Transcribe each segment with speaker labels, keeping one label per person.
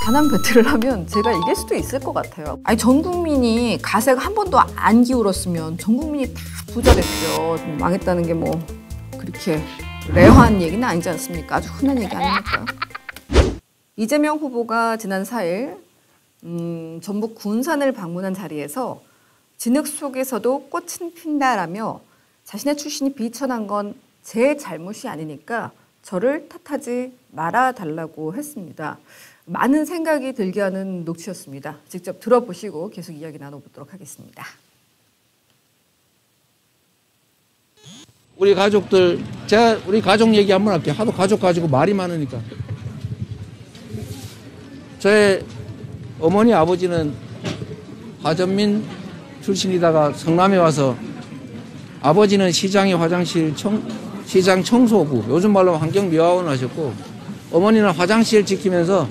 Speaker 1: 가난 배틀을 하면 제가 이길 수도 있을 것 같아요. 아니, 전 국민이 가세가 한 번도 안 기울었으면 전 국민이 다 부자 됐죠. 망했다는 게 뭐 그렇게 레어한 얘기는 아니지 않습니까? 아주 흔한 얘기 아닙니까? 이재명 후보가 지난 4일 전북 군산을 방문한 자리에서 진흙 속에서도 꽃은 핀다라며 자신의 출신이 비천한 건 제 잘못이 아니니까 저를 탓하지 말아달라고 했습니다. 많은 생각이 들게 하는 녹취였습니다. 직접 들어보시고 계속 이야기 나눠보도록 하겠습니다.
Speaker 2: 우리 가족들, 제가 우리 가족 얘기 한번 할게요. 하도 가족 가지고 말이 많으니까. 저의 어머니 아버지는 화전민 출신이다가 성남에 와서 아버지는 시장의 화장실 시장 청소부, 요즘 말로 환경미화원을 하셨고, 어머니는 화장실 지키면서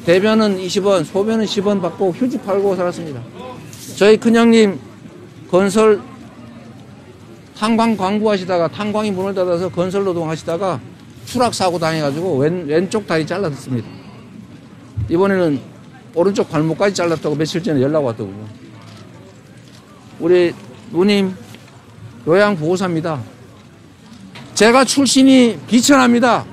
Speaker 2: 대변은 20원, 소변은 10원 받고 휴지 팔고 살았습니다. 저희 큰형님 건설 탄광 광부하시다가 탄광이 문을 닫아서 건설 노동하시다가 추락사고 당해가지고 왼쪽 다리 잘랐습니다. 이번에는 오른쪽 발목까지 잘랐다고 며칠 전에 연락 왔더군요. 우리 누님 요양보호사입니다. 제가 출신이 비천합니다.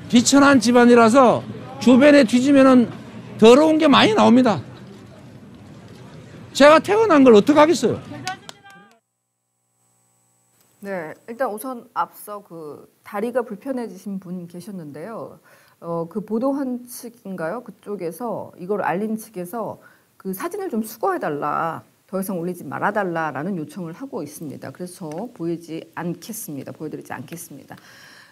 Speaker 2: 비천한 집안이라서 주변에 뒤지면은 더러운 게 많이 나옵니다. 제가 태어난 걸 어떡하겠어요?
Speaker 1: 네, 일단 우선 앞서 그 다리가 불편해지신 분 계셨는데요. 그 보도한 측인가요? 그쪽에서 이걸 알린 측에서 그 사진을 좀 수거해달라. 더 이상 올리지 말아달라라는 요청을 하고 있습니다. 그래서 저 보여드리지 않겠습니다.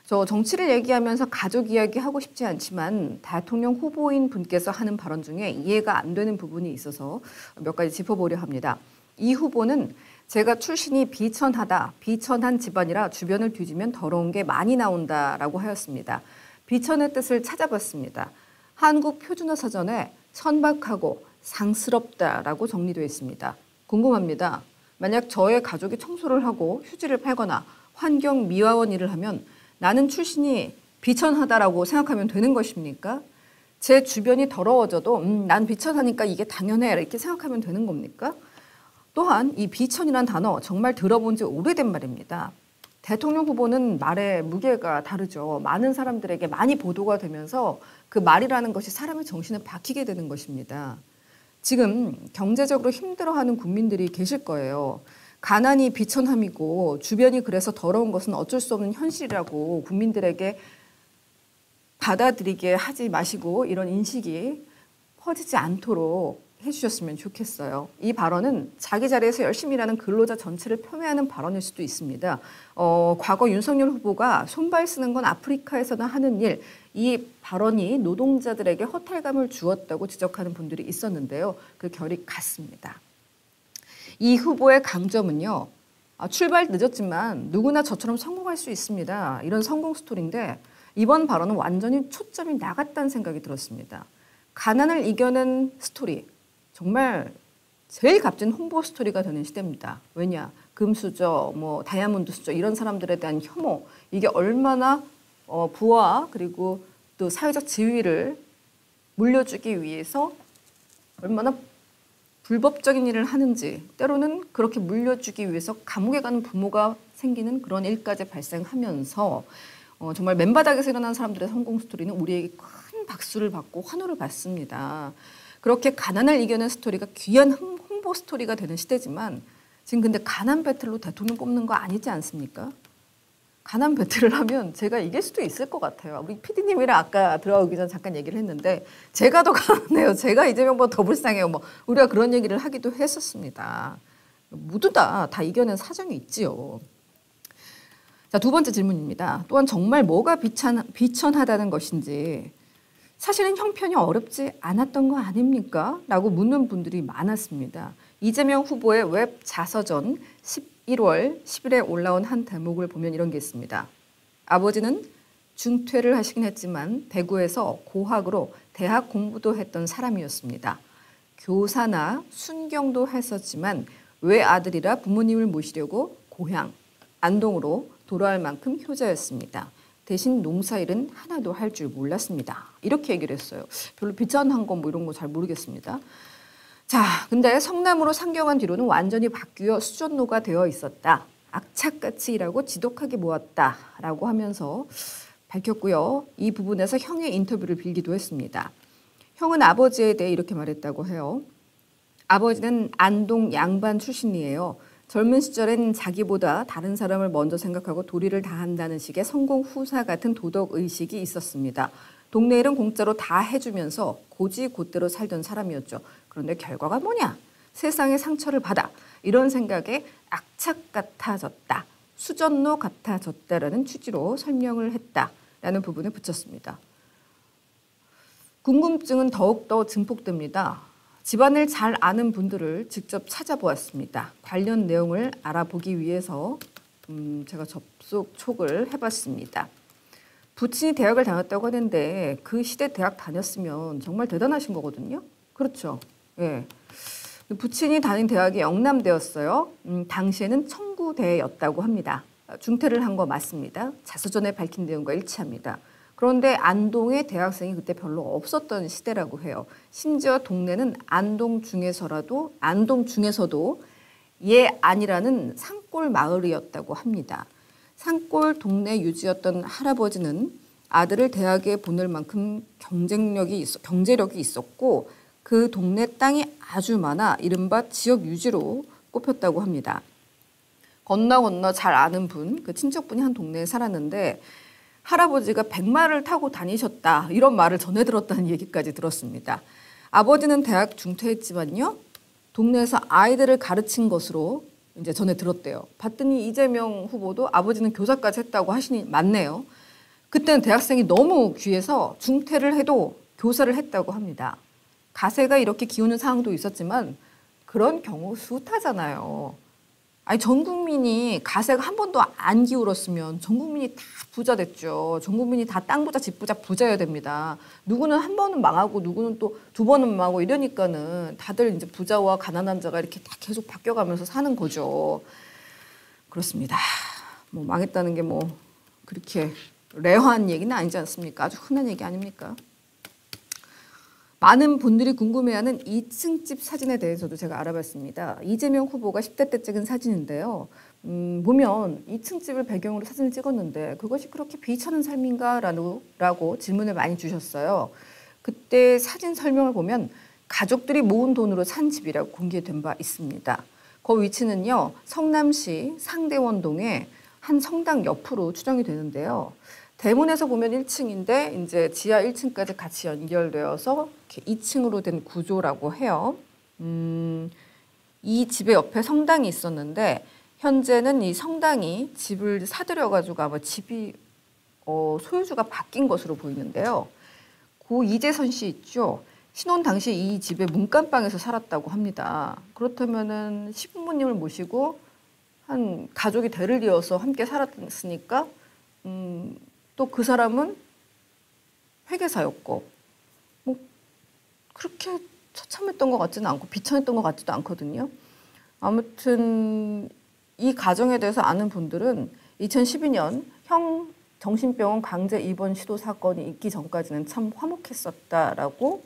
Speaker 1: 저 정치를 얘기하면서 가족 이야기 하고 싶지 않지만 대통령 후보인 분께서 하는 발언 중에 이해가 안 되는 부분이 있어서 몇 가지 짚어보려 합니다. 이 후보는 제가 출신이 비천한 집안이라 주변을 뒤지면 더러운 게 많이 나온다라고 하였습니다. 비천의 뜻을 찾아봤습니다. 한국 표준어 사전에 천박하고 상스럽다라고 정리되어 있습니다. 궁금합니다. 만약 저의 가족이 청소를 하고 휴지를 팔거나 환경미화원 일을 하면 나는 출신이 비천하다라고 생각하면 되는 것입니까? 제 주변이 더러워져도 난 비천하니까 이게 당연해 이렇게 생각하면 되는 겁니까? 또한 이 비천이란 단어 정말 들어본 지 오래된 말입니다. 대통령 후보는 말의 무게가 다르죠. 많은 사람들에게 많이 보도가 되면서 그 말이라는 것이 사람의 정신에 박히게 되는 것입니다. 지금 경제적으로 힘들어하는 국민들이 계실 거예요. 가난이 비천함이고 주변이 그래서 더러운 것은 어쩔 수 없는 현실이라고 국민들에게 받아들이게 하지 마시고 이런 인식이 퍼지지 않도록 해주셨으면 좋겠어요. 이 발언은 자기 자리에서 열심히 일하는 근로자 전체를 폄훼하는 발언일 수도 있습니다. 과거 윤석열 후보가 손발 쓰는 건 아프리카에서나 하는 일, 이 발언이 노동자들에게 허탈감을 주었다고 지적하는 분들이 있었는데요. 그 결이 같습니다. 이 후보의 강점은요. 출발 늦었지만 누구나 저처럼 성공할 수 있습니다. 이런 성공 스토리인데 이번 발언은 완전히 초점이 나갔다는 생각이 들었습니다. 가난을 이겨낸 스토리. 정말 제일 값진 홍보 스토리가 되는 시대입니다. 왜냐? 금수저, 다이아몬드 수저 이런 사람들에 대한 혐오 이게 얼마나 부와 그리고 또 사회적 지위를 물려주기 위해서 얼마나 불법적인 일을 하는지 때로는 그렇게 물려주기 위해서 감옥에 가는 부모가 생기는 그런 일까지 발생하면서 정말 맨바닥에서 일어난 사람들의 성공 스토리는 우리에게 큰 박수를 받고 환호를 받습니다. 그렇게 가난을 이겨낸 스토리가 귀한 홍보 스토리가 되는 시대지만 지금 근데 가난 배틀로 대통령 뽑는 거 아니지 않습니까? 가난 배틀을 하면 제가 이길 수도 있을 것 같아요. 우리 PD님이랑 아까 들어가기 전 잠깐 얘기를 했는데 제가 더 가난해요. 제가 이재명보다 더 불쌍해요. 우리가 그런 얘기를 하기도 했었습니다. 모두 다 이겨낸 사정이 있지요. 자, 두 번째 질문입니다. 또한 정말 뭐가 비천하다는 것인지 사실은 형편이 어렵지 않았던 거 아닙니까? 라고 묻는 분들이 많았습니다. 이재명 후보의 웹 자서전 11월 10일에 올라온 한 대목을 보면 이런 게 있습니다. 아버지는 중퇴를 하시긴 했지만 대구에서 고학으로 대학 공부도 했던 사람이었습니다. 교사나 순경도 했었지만 외아들이라 부모님을 모시려고 고향, 안동으로 돌아올 만큼 효자였습니다. 대신 농사일은 하나도 할 줄 몰랐습니다. 이렇게 얘기를 했어요. 별로 비참한 건 뭐 이런 거 잘 모르겠습니다. 자, 근데 성남으로 상경한 뒤로는 완전히 바뀌어 수전노가 되어 있었다. 악착같이 일하고 지독하게 모았다라고 하면서 밝혔고요. 이 부분에서 형의 인터뷰를 빌기도 했습니다. 형은 아버지에 대해 이렇게 말했다고 해요. 아버지는 안동 양반 출신이에요. 젊은 시절엔 자기보다 다른 사람을 먼저 생각하고 도리를 다한다는 식의 성공 후사 같은 도덕의식이 있었습니다. 동네 일은 공짜로 다 해주면서 고지곧대로 살던 사람이었죠. 그런데 결과가 뭐냐? 세상에 상처를 받아 이런 생각에 악착 같아졌다. 수전노 같아졌다라는 취지로 설명을 했다라는 부분을 붙였습니다. 궁금증은 더욱더 증폭됩니다. 집안을 잘 아는 분들을 직접 찾아보았습니다. 관련 내용을 알아보기 위해서 제가 접속촉을 해봤습니다. 부친이 대학을 다녔다고 하는데 그 시대 대학 다녔으면 정말 대단하신 거거든요. 그렇죠. 예. 부친이 다닌 대학이 영남대였어요. 당시에는 청구대였다고 합니다. 중퇴를 한 거 맞습니다. 자서전에 밝힌 내용과 일치합니다. 그런데 안동에 대학생이 그때 별로 없었던 시대라고 해요. 심지어 동네는 안동 중에서도 예안이라는 산골 마을이었다고 합니다. 산골 동네 유지였던 할아버지는 아들을 대학에 보낼 만큼 경제력이 있었고 그 동네 땅이 아주 많아 이른바 지역 유지로 꼽혔다고 합니다. 건너 잘 아는 분, 그 친척분이 한 동네에 살았는데 할아버지가 백마를 타고 다니셨다 이런 말을 전해 들었다는 얘기까지 들었습니다. 아버지는 대학 중퇴했지만요. 동네에서 아이들을 가르친 것으로 이제 전해 들었대요. 봤더니 이재명 후보도 아버지는 교사까지 했다고 하시니 맞네요. 그때는 대학생이 너무 귀해서 중퇴를 해도 교사를 했다고 합니다. 가세가 이렇게 기우는 상황도 있었지만 그런 경우 수타잖아요. 아니 전 국민이 가세가 한 번도 안 기울었으면 전 국민이 다 부자 됐죠. 전 국민이 다 땅 부자, 집 부자, 부자여야 됩니다. 누구는 한 번은 망하고 누구는 또 두 번은 망하고 이러니까는 다들 이제 부자와 가난한 자가 이렇게 다 계속 바뀌어가면서 사는 거죠. 그렇습니다. 뭐 망했다는 게 뭐 그렇게 레어한 얘기는 아니지 않습니까? 아주 흔한 얘기 아닙니까? 많은 분들이 궁금해하는 2층 집 사진에 대해서도 제가 알아봤습니다. 이재명 후보가 10대 때 찍은 사진인데요. 보면 2층 집을 배경으로 사진을 찍었는데 그것이 그렇게 비천한 삶인가? 라고 질문을 많이 주셨어요. 그때 사진 설명을 보면 가족들이 모은 돈으로 산 집이라고 공개된 바 있습니다. 그 위치는요. 성남시 상대원동의 한 성당 옆으로 추정이 되는데요. 대문에서 보면 1층인데 이제 지하 1층까지 같이 연결되어서 이렇게 2층으로 된 구조라고 해요. 이 집의 옆에 성당이 있었는데 현재는 이 성당이 집을 사들여가지고 아마 집이 소유주가 바뀐 것으로 보이는데요. 고 이재선 씨 있죠. 신혼 당시 이 집의 문간방에서 살았다고 합니다. 그렇다면은 시부모님을 모시고 한 가족이 대를 이어서 함께 살았으니까 또 그 사람은 회계사였고 뭐 그렇게 처참했던 것 같지는 않고 비천했던 것 같지도 않거든요. 아무튼 이 가정에 대해서 아는 분들은 2012년 형 정신병원 강제 입원 시도 사건이 있기 전까지는 참 화목했었다라고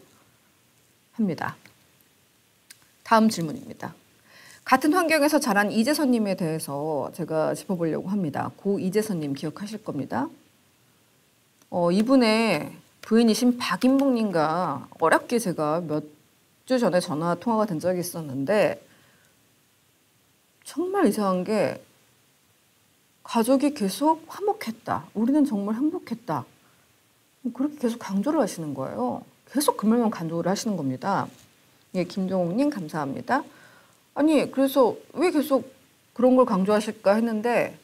Speaker 1: 합니다. 다음 질문입니다. 같은 환경에서 자란 이재선님에 대해서 제가 짚어보려고 합니다. 고 이재선님 기억하실 겁니다. 이분의 부인이신 박인봉님과 어렵게 제가 몇 주 전에 전화 통화가 된 적이 있었는데 정말 이상한 게 가족이 계속 화목했다. 우리는 정말 행복했다. 그렇게 계속 강조를 하시는 거예요. 계속 그 말만 강조를 하시는 겁니다. 예, 김종욱님 감사합니다. 아니 그래서 왜 계속 그런 걸 강조하실까 했는데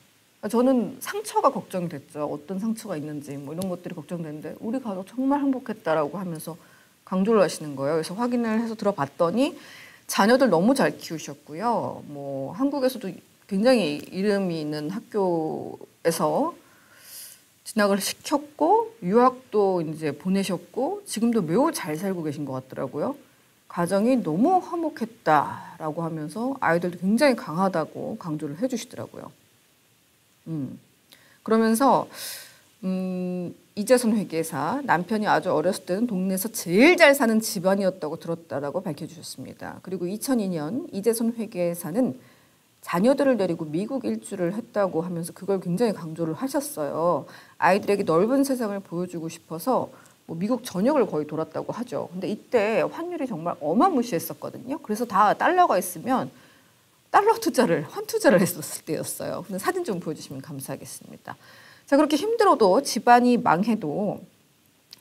Speaker 1: 저는 상처가 걱정이 됐죠. 어떤 상처가 있는지 뭐 이런 것들이 걱정되는데 우리 가족 정말 행복했다라고 하면서 강조를 하시는 거예요. 그래서 확인을 해서 들어봤더니 자녀들 너무 잘 키우셨고요. 뭐 한국에서도 굉장히 이름이 있는 학교에서 진학을 시켰고 유학도 이제 보내셨고 지금도 매우 잘 살고 계신 것 같더라고요. 가정이 너무 화목했다라고 하면서 아이들도 굉장히 강하다고 강조를 해주시더라고요. 그러면서 이재선 회계사 남편이 아주 어렸을 때는 동네에서 제일 잘 사는 집안이었다고 들었다라고 밝혀주셨습니다. 그리고 2002년 이재선 회계사는 자녀들을 데리고 미국 일주를 했다고 하면서 그걸 굉장히 강조를 하셨어요. 아이들에게 넓은 세상을 보여주고 싶어서 뭐 미국 전역을 거의 돌았다고 하죠. 근데 이때 환율이 정말 어마무시했었거든요. 그래서 다 달러가 있으면 달러 투자를, 원 투자를 했었을 때였어요. 근데 사진 좀 보여주시면 감사하겠습니다. 자, 그렇게 힘들어도 집안이 망해도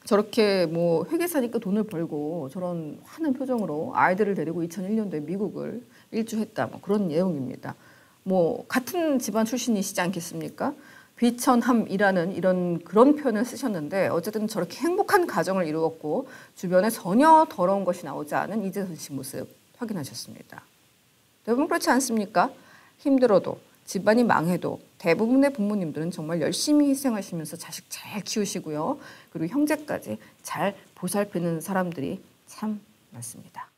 Speaker 1: 저렇게 뭐 회계사니까 돈을 벌고 저런 환한 표정으로 아이들을 데리고 2001년도에 미국을 일주했다. 뭐 그런 내용입니다. 뭐 같은 집안 출신이시지 않겠습니까? 비천함이라는 이런 그런 표현을 쓰셨는데 어쨌든 저렇게 행복한 가정을 이루었고 주변에 전혀 더러운 것이 나오지 않은 이재선 씨 모습 확인하셨습니다. 여러분 그렇지 않습니까? 힘들어도 집안이 망해도 대부분의 부모님들은 정말 열심히 희생하시면서 자식 잘 키우시고요. 그리고 형제까지 잘 보살피는 사람들이 참 많습니다.